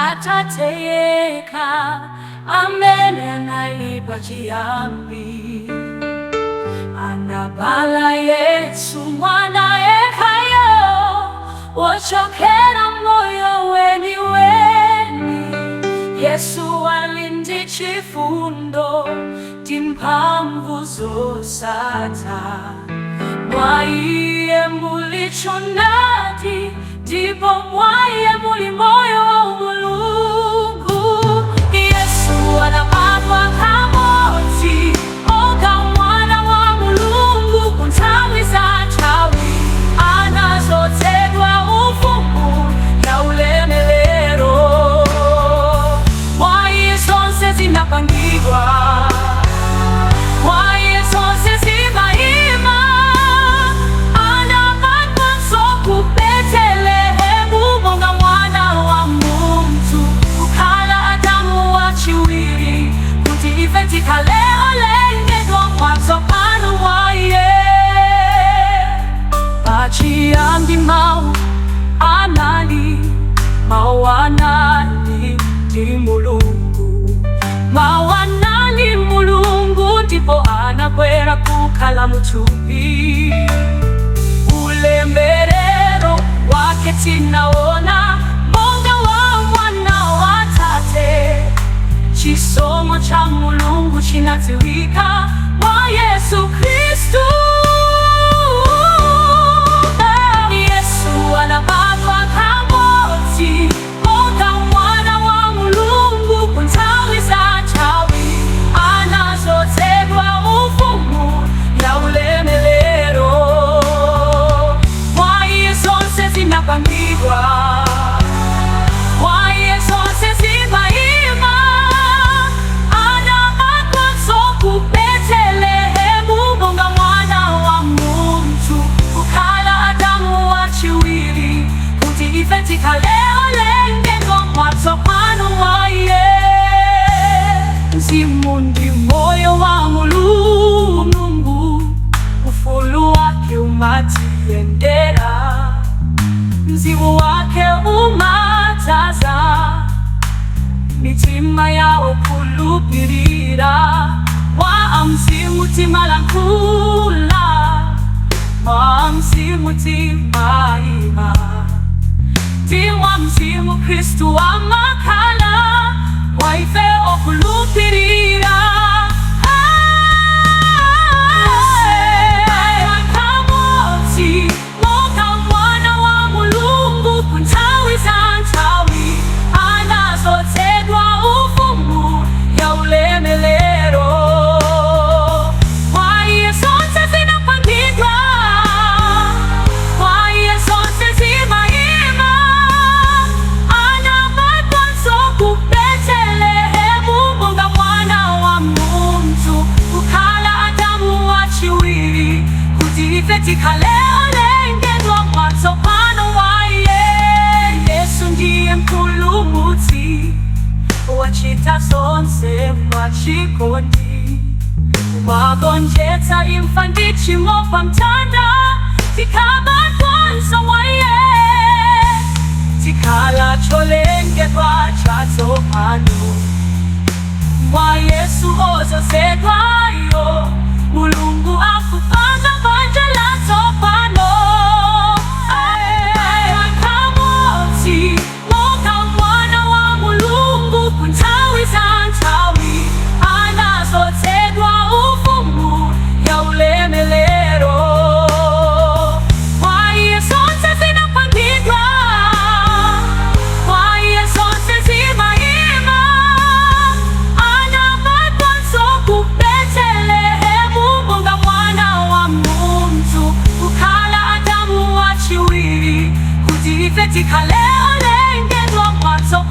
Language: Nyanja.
atateka. Amen, anaipa chiambi. Anabala Yesu mwanae hayo, wachokera moyo weni. Yesu alindi chifundo, timpamvu zosata. Mwaiye mulichonadi, ndipo mwaiye muli moyo wa Mulungu. Yesu anabadwa kamoti, oga mwana wa Mulungu. Kuntawi za chawi, anazotegwa ufumu na ulemelero. Mwaiye zonse zinapangidwa, mwaiye zonse zimaima. Anabadwa nsoku Betelehemu, monga mwana wa muntu. Kukala Adamu wachiwiri, kuti ife tikalengedwa mwanzo pano. Mwaiye pachiambi mau anali, mau anali ndi Mulungu. Mau anali Mulungu, ndipo anakwera kukhala muthupi. Ulemerero wake tinaona, monga wa mwana wa Tate. Chisomo cha Mulungu chinadziwika mwa Yesu Kristu. Yesu anabadwa kamoti, monga mwana wa Mulungu. Kuntawi za chawi, anazotegwa ufumu na ulemelero. Mwaiye zonse zinapangidwa, mwaiye zonse zimaima. Anabadwa nsoku Betelehemu, monga mwana wa muntu. Kukala Adamu wachiwiri, kuti ife tikalengedwa mwanzo pano. Mwaiye mzimu ndi moyo wa Mulungu, ufulu wake umatiyendera. Mzimu wake umataza, mitima yawo kulupirira. Mwa mzimu timalankhula, mwa mzimu timaima. Mwa mzimu Kristu amakhala, mwa ife okulupirira. Kamoti, monga mwana wa Mulungu. Kuntawi za chawi, anazotegwa ufumu ya ulemelero. Mwaiye zonse zinapangidwa, mwaiye zonse zimaima. Anabadwa nsoku Betelehemu, monga mwana wa muntu. Kukala Adamu wachiwiri, kuti ife tikalengedwa mwanzo pano. Mwaiye Yesu ndiye mpulumutsi, wachita zonse mwachikondi. Wagonjetsa imfa ndi tchimo pamtanda, tikabadwa nso. Mwaiye tikhala cholengedwa chatsopano. Mwa Yesu ozozedwayo, Mulungu akupanga banja latsopano. Kamoti, monga mwana wa Mulungu. Kuntawi za chawi, anazotegwa ufumu ya ulemelero. Mwaiye zonse zinapangidwa, mwaiye zonse zimaima. Anabadwa nsoku Betelehemu, monga mwana wa muntu. Kukala Adamu wachiwiri, kuti ife tikalengedwa mwanzo.